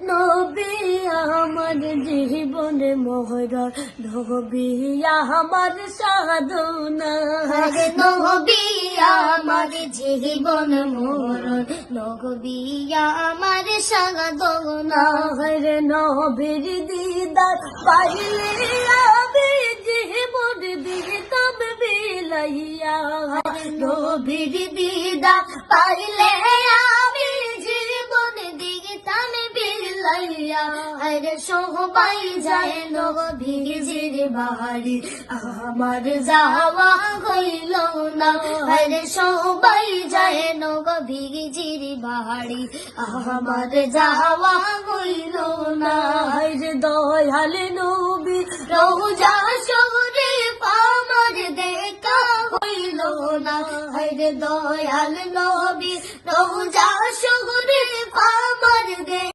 নবী আমার জীবনে মহরণ, নবী আমার সাধনা, নবী আমার জীবন মরণ, নবী আমার সাধনা। হরে নবীর দিদার পাইলে আমি জীবন দিতাম বিলাইয়া, নবীর দিদার পাইলে আমি জীবন দিতাম বিলাইয়া। আরে সবাই যায় নবীজির বাড়ি, আমার যাওয়া হইল না। আরে সবাই যায় নবীজির বাড়ি, আমার যাওয়া হইল না। হরে দয়াল নবী রোজা শহরে আমার দেখা হইল না। হরে দয়াল নবী রোজা শহরে আমার দেখা